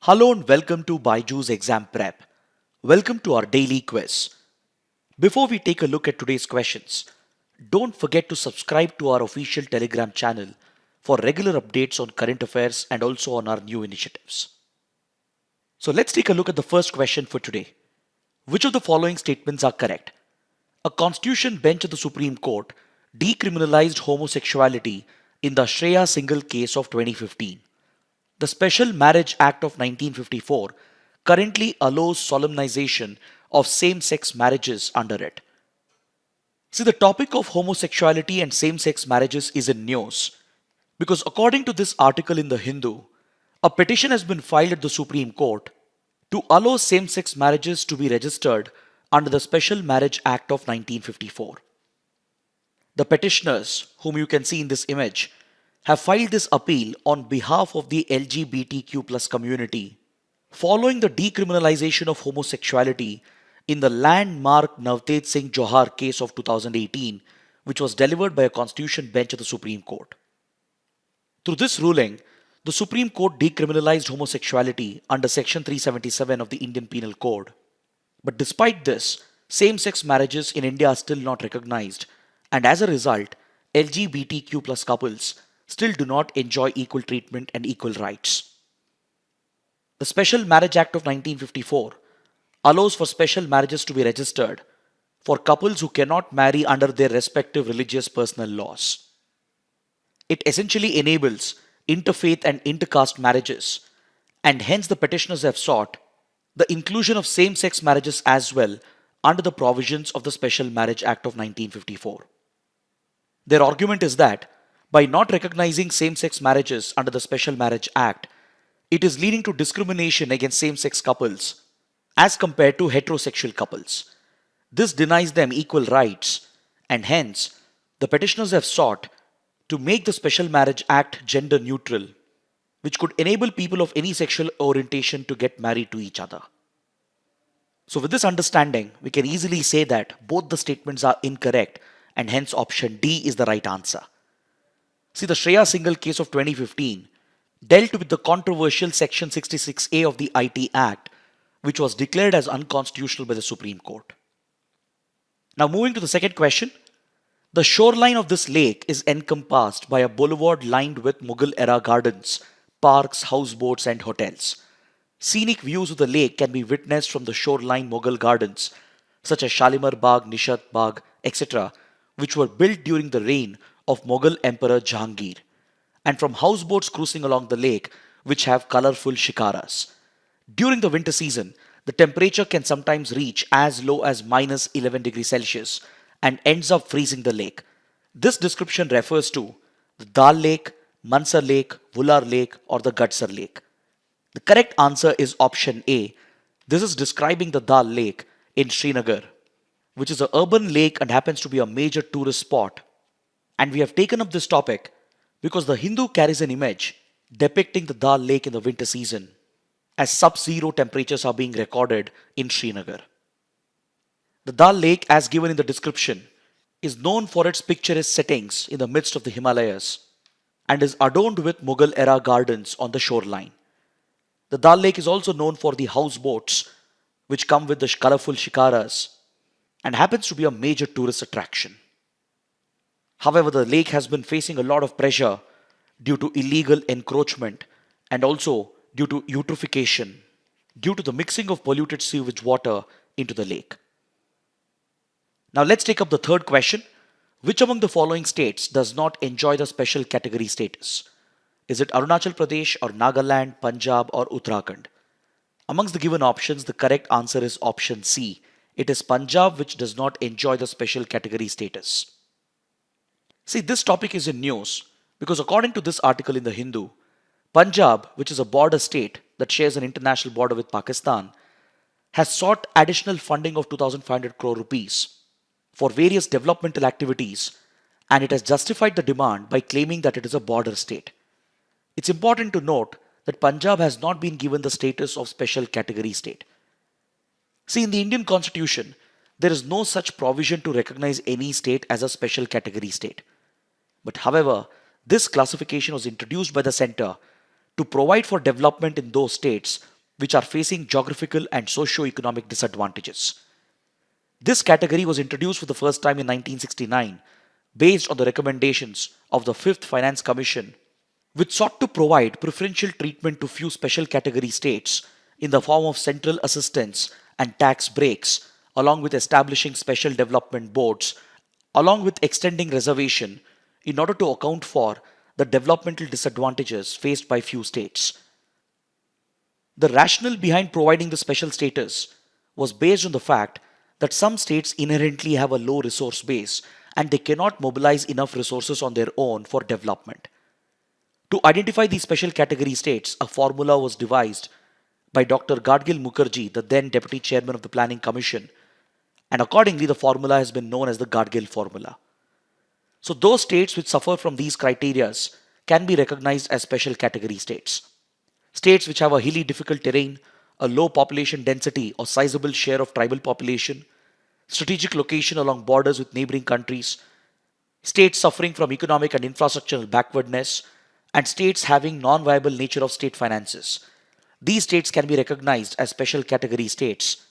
Hello and welcome to BYJU'S Exam Prep. Welcome to our daily quiz. Before we take a look at today's questions, don't forget to subscribe to our official Telegram channel for regular updates on current affairs and also on our new initiatives. So let's take a look at the first question for today. Which of the following statements are correct? A constitution bench of the Supreme Court decriminalized homosexuality in the Shreya Singhal case of 2015. The Special Marriage Act of 1954 currently allows solemnization of same-sex marriages under it. See, the topic of homosexuality and same-sex marriages is in news because according to this article in The Hindu, a petition has been filed at the Supreme Court to allow same-sex marriages to be registered under the Special Marriage Act of 1954. The petitioners, whom you can see in this image, have filed this appeal on behalf of the LGBTQ+ community following the decriminalization of homosexuality in the landmark Navtej Singh Johar case of 2018, which was delivered by a constitution bench of the Supreme Court. Through this ruling, the Supreme Court decriminalized homosexuality under Section 377 of the Indian Penal Code. But despite this, same-sex marriages in India are still not recognized, and as a result, LGBTQ+ couples still do not enjoy equal treatment and equal rights. The Special Marriage Act of 1954 allows for special marriages to be registered for couples who cannot marry under their respective religious personal laws. It essentially enables interfaith and intercaste marriages, and hence the petitioners have sought the inclusion of same-sex marriages as well under the provisions of the Special Marriage Act of 1954. Their argument is that by not recognizing same-sex marriages under the Special Marriage Act, it is leading to discrimination against same-sex couples as compared to heterosexual couples. This denies them equal rights, and hence, the petitioners have sought to make the Special Marriage Act gender neutral, which could enable people of any sexual orientation to get married to each other. So with this understanding, we can easily say that both the statements are incorrect, and hence option D is the right answer. See, the Shreya Singhal case of 2015 dealt with the controversial Section 66A of the IT Act, which was declared as unconstitutional by the Supreme Court. Now moving to the second question. The shoreline of this lake is encompassed by a boulevard lined with Mughal-era gardens, parks, houseboats and hotels. Scenic views of the lake can be witnessed from the shoreline Mughal gardens, such as Shalimar Bagh, Nishat Bagh, etc., which were built during the reign of Mughal Emperor Jahangir, and from houseboats cruising along the lake which have colorful shikaras. During the winter season, the temperature can sometimes reach as low as minus 11 degrees Celsius and ends up freezing the lake. This description refers to the Dal Lake, Mansar Lake, Vular Lake or the Gatsar Lake. The correct answer is option A. This is describing the Dal Lake in Srinagar, which is an urban lake and happens to be a major tourist spot. And we have taken up this topic because the Hindu carries an image depicting the Dal Lake in the winter season as sub-zero temperatures are being recorded in Srinagar. The Dal Lake, as given in the description, is known for its picturesque settings in the midst of the Himalayas and is adorned with Mughal-era gardens on the shoreline. The Dal Lake is also known for the houseboats which come with the colorful shikaras and happens to be a major tourist attraction. However, the lake has been facing a lot of pressure due to illegal encroachment and also due to eutrophication, due to the mixing of polluted sewage water into the lake. Now let's take up the third question. Which among the following states does not enjoy the special category status? Is it Arunachal Pradesh or Nagaland, Punjab or Uttarakhand? Amongst the given options, the correct answer is option C. It is Punjab which does not enjoy the special category status. See, this topic is in news because according to this article in The Hindu, Punjab, which is a border state that shares an international border with Pakistan, has sought additional funding of 2,500 crore rupees for various developmental activities, and it has justified the demand by claiming that it is a border state. It's important to note that Punjab has not been given the status of special category state. See, in the Indian Constitution, there is no such provision to recognize any state as a special category state. But however, this classification was introduced by the center to provide for development in those states which are facing geographical and socio-economic disadvantages. This category was introduced for the first time in 1969 based on the recommendations of the Fifth Finance Commission, which sought to provide preferential treatment to few special category states in the form of central assistance and tax breaks, along with establishing special development boards, along with extending reservation in order to account for the developmental disadvantages faced by few states. The rationale behind providing the special status was based on the fact that some states inherently have a low resource base and they cannot mobilize enough resources on their own for development. To identify these special category states, a formula was devised by Dr. Gadgil Mukherjee, the then Deputy Chairman of the Planning Commission, and accordingly the formula has been known as the Gadgil formula. So those states which suffer from these criteria can be recognized as special category states. States which have a hilly difficult terrain, a low population density or sizable share of tribal population, strategic location along borders with neighboring countries, states suffering from economic and infrastructural backwardness, and states having non-viable nature of state finances. These states can be recognized as special category states,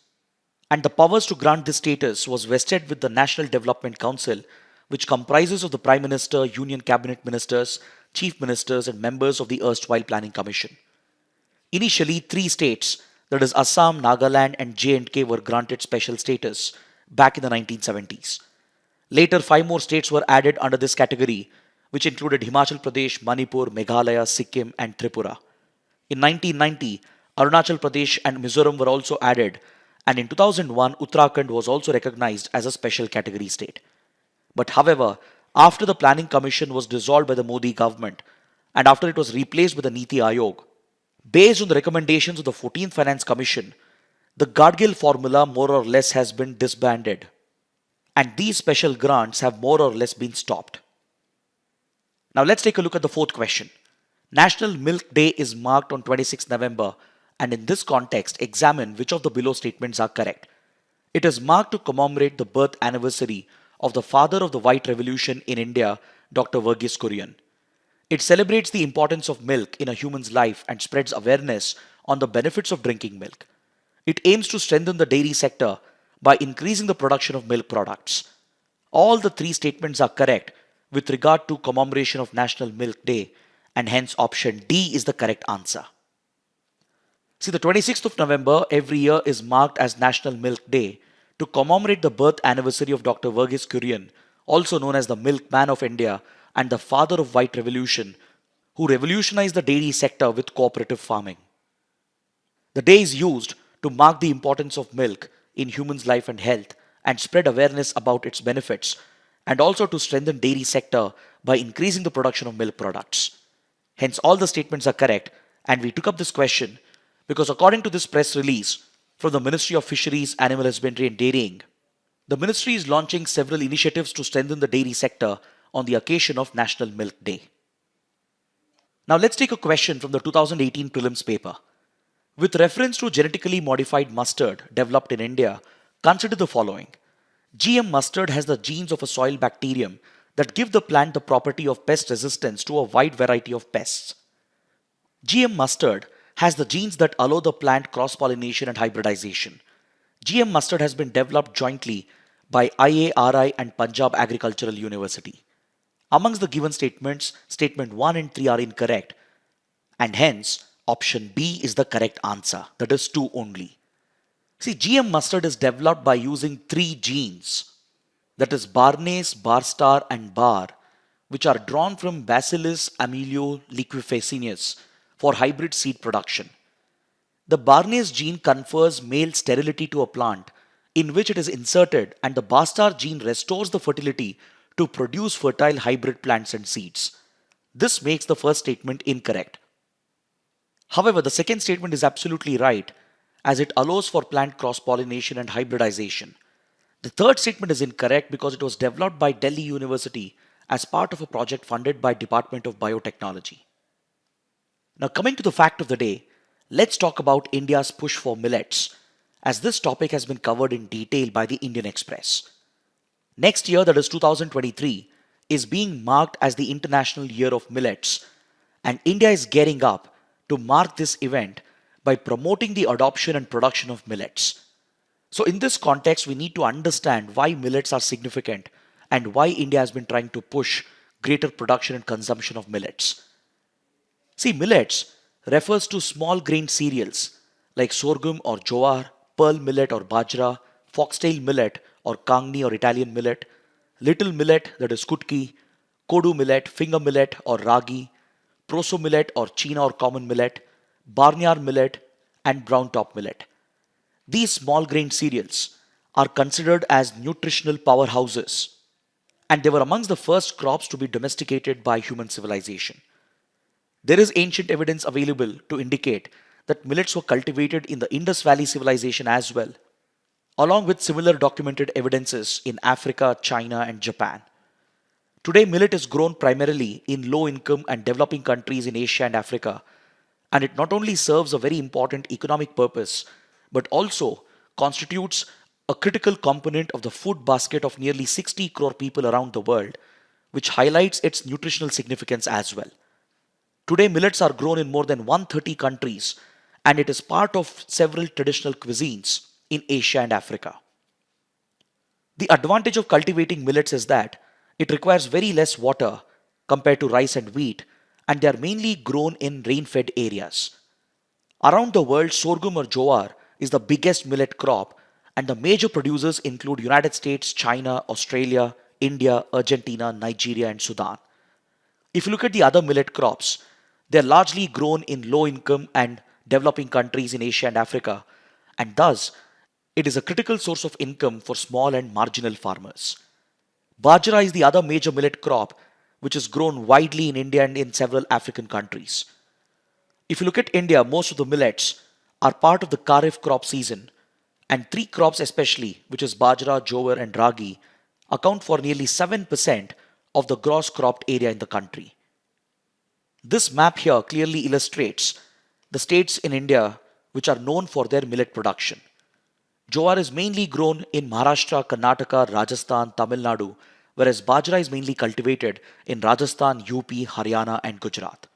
and the powers to grant this status was vested with the National Development Council, which comprises of the Prime Minister, Union Cabinet Ministers, Chief Ministers and members of the erstwhile Planning Commission. Initially, 3 states, that is Assam, Nagaland and J&K, were granted special status back in the 1970s. Later, 5 more states were added under this category, which included Himachal Pradesh, Manipur, Meghalaya, Sikkim and Tripura. In 1990, Arunachal Pradesh and Mizoram were also added, and in 2001, Uttarakhand was also recognized as a special category state. But however, after the Planning Commission was dissolved by the Modi government and after it was replaced with the Niti Aayog, based on the recommendations of the 14th Finance Commission, the Gadgil formula more or less has been disbanded, and these special grants have more or less been stopped. Now let's take a look at the 4th question. National Milk Day is marked on 26 November, and in this context, examine which of the below statements are correct. It is marked to commemorate the birth anniversary of the father of the White Revolution in India, Dr. Verghese Kurian. It celebrates the importance of milk in a human's life and spreads awareness on the benefits of drinking milk. It aims to strengthen the dairy sector by increasing the production of milk products. All the 3 statements are correct with regard to commemoration of National Milk Day, and hence option D is the correct answer. See, the 26th of November every year is marked as National Milk Day to commemorate the birth anniversary of Dr. Verghese Kurian, also known as the Milkman of India and the father of White Revolution, who revolutionized the dairy sector with cooperative farming. The day is used to mark the importance of milk in humans' life and health and spread awareness about its benefits, and also to strengthen dairy sector by increasing the production of milk products. Hence all the statements are correct, and we took up this question because according to this press release from the Ministry of Fisheries, Animal Husbandry and Dairying, the ministry is launching several initiatives to strengthen the dairy sector on the occasion of National Milk Day. Now let's take a question from the 2018 prelims paper. With reference to genetically modified mustard developed in India, consider the following. GM mustard has the genes of a soil bacterium that give the plant the property of pest resistance to a wide variety of pests. GM mustard has the genes that allow the plant cross-pollination and hybridization. GM mustard has been developed jointly by IARI and Punjab Agricultural University. Amongst the given statements, statement 1 and 3 are incorrect, and hence option B is the correct answer, that is 2 only. See, GM mustard is developed by using 3 genes, that is Barnase, Barstar and Bar, which are drawn from Bacillus amelia-liquefacinus for hybrid seed production. The Barnase gene confers male sterility to a plant in which it is inserted, and the Barstar gene restores the fertility to produce fertile hybrid plants and seeds. This makes the first statement incorrect. However, the second statement is absolutely right, as it allows for plant cross-pollination and hybridization. The third statement is incorrect because it was developed by Delhi University as part of a project funded by Department of Biotechnology. Now coming to the fact of the day, let's talk about India's push for millets, as this topic has been covered in detail by the Indian Express. Next year, that is 2023, is being marked as the International Year of Millets, and India is gearing up to mark this event by promoting the adoption and production of millets. So in this context, we need to understand why millets are significant and why India has been trying to push greater production and consumption of millets. See, millets refers to small grain cereals like sorghum or jowar, pearl millet or bajra, foxtail millet or kangni or Italian millet, little millet that is kutki, kodu millet, finger millet or ragi, proso millet or china or common millet, barnyard millet and brown top millet. These small grain cereals are considered as nutritional powerhouses, and they were amongst the first crops to be domesticated by human civilization. There is ancient evidence available to indicate that millets were cultivated in the Indus Valley civilization as well, along with similar documented evidences in Africa, China, and Japan. Today, millet is grown primarily in low income and developing countries in Asia and Africa, and it not only serves a very important economic purpose but also constitutes a critical component of the food basket of nearly 60 crore people around the world, which highlights its nutritional significance as well. Today, millets are grown in more than 130 countries, and it is part of several traditional cuisines in Asia and Africa. The advantage of cultivating millets is that it requires very less water compared to rice and wheat, and they are mainly grown in rain-fed areas. Around the world, sorghum or jowar is the biggest millet crop, and the major producers include United States, China, Australia, India, Argentina, Nigeria, and Sudan. If you look at the other millet crops, they are largely grown in low income and developing countries in Asia and Africa, and thus it is a critical source of income for small and marginal farmers. Bajra is the other major millet crop which is grown widely in India and in several African countries. If you look at India, most of the millets are part of the Kharif crop season, and three crops especially, which is Bajra, Jowar and Ragi, account for nearly 7% of the gross cropped area in the country. This map here clearly illustrates the states in India which are known for their millet production. Jowar is mainly grown in Maharashtra, Karnataka, Rajasthan, Tamil Nadu, whereas Bajra is mainly cultivated in Rajasthan, UP, Haryana and Gujarat.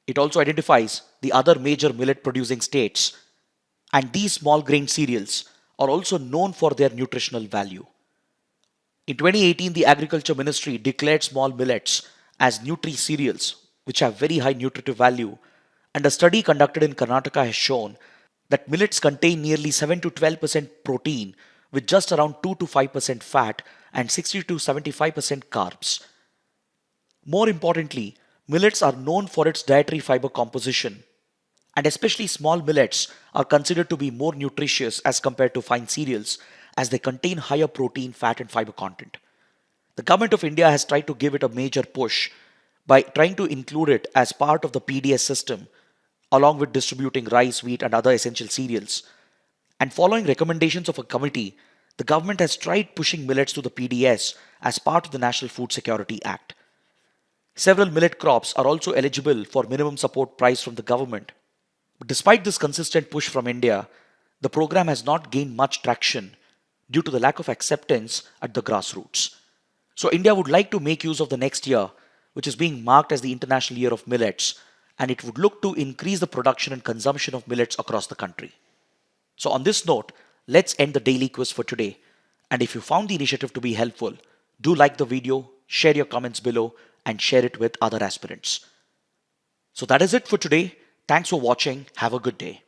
It also identifies the other major millet producing states, and these small grain cereals are also known for their nutritional value. In 2018, the Agriculture Ministry declared small millets as nutri cereals, which have very high nutritive value, and a study conducted in Karnataka has shown that millets contain nearly 7 to 12% protein with just around 2 to 5% fat and 60 to 75% carbs. More importantly, millets are known for its dietary fiber composition, and especially small millets are considered to be more nutritious as compared to fine cereals as they contain higher protein, fat and fiber content. The government of India has tried to give it a major push by trying to include it as part of the PDS system, along with distributing rice, wheat, and other essential cereals. And following recommendations of a committee, the government has tried pushing millets to the PDS as part of the National Food Security Act. Several millet crops are also eligible for minimum support price from the government. But despite this consistent push from India, the program has not gained much traction due to the lack of acceptance at the grassroots. So India would like to make use of the next year, which is being marked as the International Year of Millets, and it would look to increase the production and consumption of millets across the country. So on this note, let's end the daily quiz for today. And if you found the initiative to be helpful, do like the video, share your comments below, and share it with other aspirants. So that is it for today. Thanks for watching. Have a good day.